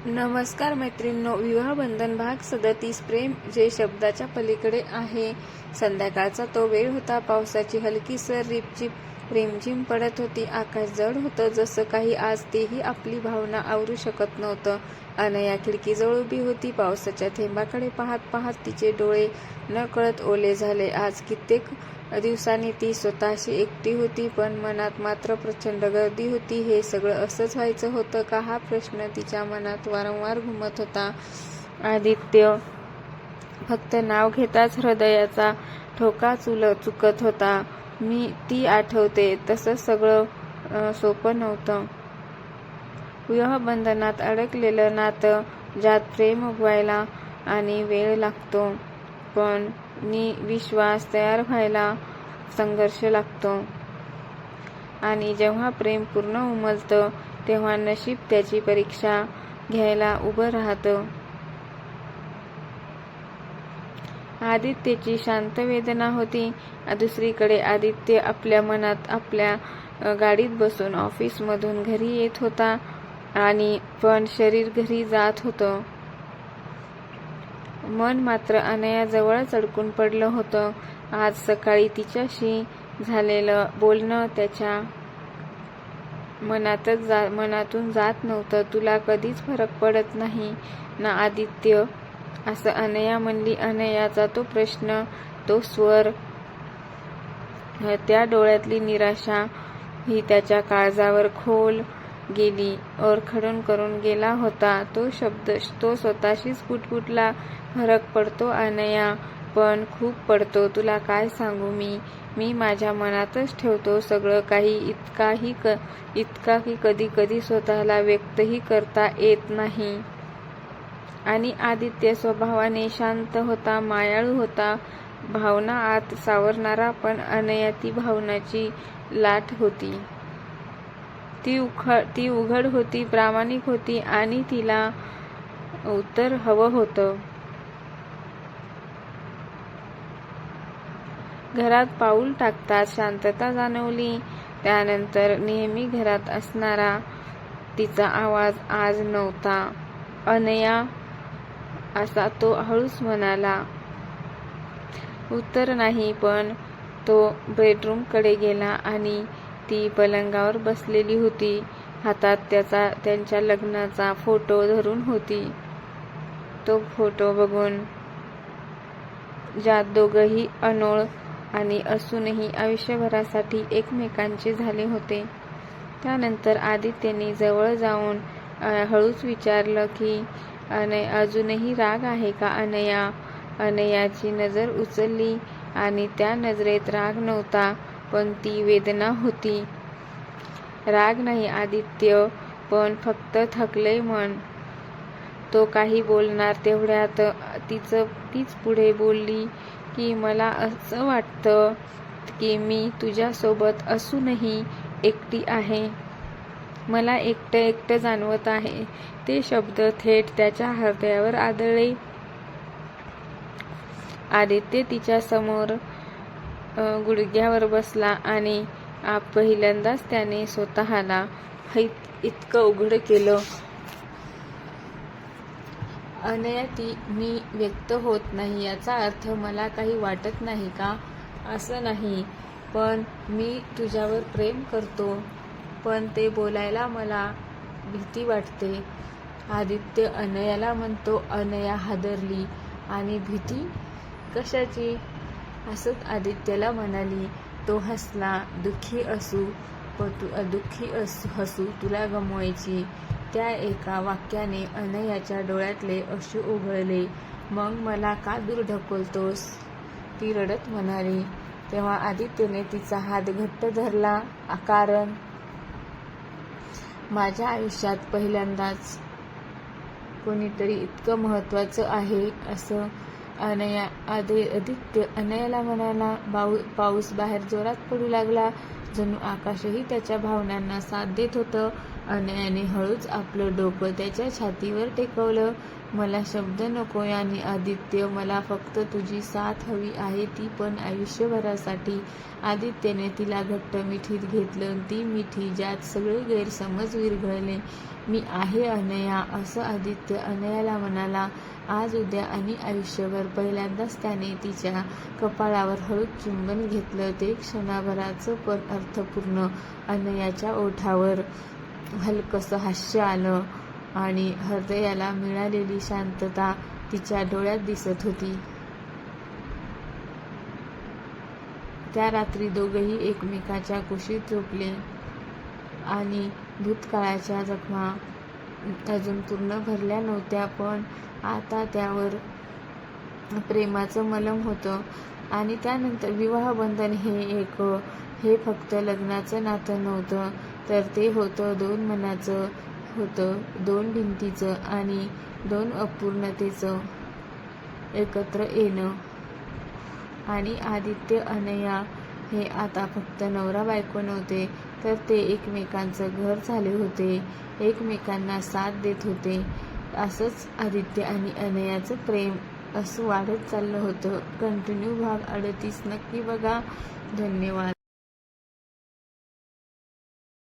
नमस्कार मैत्रिणींनो, विवाहबंधन भाग 37. प्रेम जे शब्दाच्या पलीकडे आहे. संध्याकाळचा तो वेळ होता. पावसाची हलकीसर रिपचिप रिमझिम पडत होती. आकाश जड होतं, जसं काही आज तेही आपली भावना आवरू शकत नव्हतं. अनया खिडकीजवळ उभी होती. पावसाच्या थेंबाकडे पाहत पाहत तिचे डोळे नकळत ओले झाले. आज कित्येक दिवसांनी ती स्वतःशी एकटी होती, पण मनात मात्र प्रचंड गर्दी होती. हे सगळं असंच व्हायचं होतं का, हा प्रश्न तिच्या मनात वारंवार घुमत होता. आदित्य फक्त नाव घेताच हृदयाचा ठोका चुकत होता. ती आठवते तसं सगळं सोपं नव्हतं. विवाहबंधनात अडकलेलं नातं, ज्यात प्रेम उगवायला आणि वेळ लागतो, पण विश्वास तयार व्हायला संघर्ष लागतो. आणि जेव्हा प्रेम पूर्ण उमलतं, तेव्हा नशीब त्याची परीक्षा घ्यायला उभं राहतं. आदित्यची शांत वेदना होती. दुसरीकडे आदित्य आपल्या मनात आपल्या गाडीत बसून ऑफिसमधून घरी येत होता, आणि पण शरीर घरी जात होतं. मन मात्र अनयाजवळच अडकून पडलं होतं. आज सकाळी तिच्याशी झालेलं बोलणं त्याच्या मनातून जात नव्हतं. तुला कधीच फरक पडत नाही ना आदित्य, असं अनया म्हणली. अनयाचा तो प्रश्न, तो स्वर, त्या डोळ्यातली निराशा ही त्याच्या काळजावर खोल गेली, ओरखडून करून गेला होता. तो शब्द तो स्वतःशीच पुटपुटला. फरक पडतो अनया, पण खूप पडतो. तुला काय सांगू, मी माझ्या मनातच ठेवतो सगळं काही, इतका की कधी कधी स्वतःला व्यक्तही करता येत नाही. आणि आदित्य स्वभावाने शांत होता, मायाळू होता, भावना आत सावरणारा. पण अनया ती भावनाची लाट होती. ती उघड होती, प्रामाणिक होती, आणि तिला उत्तर हवं होतं. घरात पाऊल टाकताच शांतता जाणवली. त्यानंतर नेहमी घरात असणारा तिचा आवाज आज नव्हता. अनया, असा तो हळूच म्हणाला. उत्तर नाही, पण तो बेडरूमकडे गेला आणि ती पलंगावर बसलेली होती. हातात त्यांच्या लग्नाचा फोटो धरून होती. तो फोटो बघून, ज्यात दोघंही अनोळ आणि असूनही आयुष्यभरासाठी एकमेकांचे झाले होते. त्यानंतर आदित्यने जवळ जाऊन हळूच विचारलं की, अजूनही राग आहे का अनया? अनयाची नजर उचलली, आणि त्या नजरेत राग नव्हता, पण ती वेदना होती. राग नाही आदित्य, पण फक्त थकलंय मन. तो काही बोलणार तेवढ्यात तीच पुढे बोलली की, मला असं वाटतं की मी तुझ्यासोबत असूनही एकटी आहे. मला एकटं जाणवत आहे. ते शब्द थेट त्याच्या हृदयावर आदळले. आदित्य तिच्या समोर गुडघ्यावर बसला, आणि पहिल्यांदाच त्याने स्वतःला इतकं उघड केलं. अनया, मी व्यक्त होत नाही याचा अर्थ मला काही वाटत नाही का? असं नाही, पण मी तुझ्यावर प्रेम करतो, पण ते बोलायला मला भीती वाटते. आदित्य अनयाला म्हणतो. अनया हादरली. आणि भीती कशाची? हसत आदित्यला म्हणाली. तो हसला. दुःखी हसू तुला गमवायची. त्या एका वाक्याने अनयाच्या डोळ्यातले अश्रू उघळले. मग मला का दूर ढकलतोस? ती रडत म्हणाली. तेव्हा आदित्यने तिचा हात घट्ट धरला. कारण माझ्या आयुष्यात पहिल्यांदाच कोणीतरी इतकं महत्त्वाचं आहे, असं आदित्य अनयाला म्हणाला. पाऊस बाहेर जोरात पडू लागला. जणू आकाशही त्याच्या भावनांना साथ देत होतं. अनयाने हळूच आपलं डोकं त्याच्या छातीवर टेकवलं. मला शब्द नकोय आणि आदित्य, मला फक्त तुझी साथ हवी आहे, ती पण आयुष्यभरासाठी. आदित्यने तिला घट्ट मिठीत घेतलं. ती मिठी ज्यात सगळे गैरसमज विरघळले. मी आहे अनया, असं आदित्य अनयाला म्हणाला. आज उद्या आणि आयुष्यभर पहिल्यांदाच त्याने तिच्या कपाळावर हळूच चुंबन घेतलं. ते क्षणाभराचं पण अर्थपूर्ण. अनयाच्या ओठावर हलकंसं हास्य आलं आणि हृदयाला मिळालेली शांतता तिच्या डोळ्यात दिसत होती. त्या रात्री दोघंही एकमेकाच्या कुशीत झोपले आणि भूतकाळाच्या जखमा अजून पूर्ण भरल्या नव्हत्या, पण आता त्यावर प्रेमाचं मलम होतं. आणि त्यानंतर विवाहबंधन हे फक्त लग्नाचं नातं नव्हतं, तर ते होतं दोन मनाचं, होतं दोन भिंतीचं आणि दोन अपूर्णतेचं एकत्र येणं. आणि आदित्य अनया हे आता फक्त नवरा बायको नव्हते, तर ते एकमेकांचं घर झाले होते, एकमेकांना साथ देत होते. असंच आदित्य आणि अनयाचं प्रेम असं वाढत चाललं होतं. कंटिन्यू भाग 38 नक्की बघा. धन्यवाद.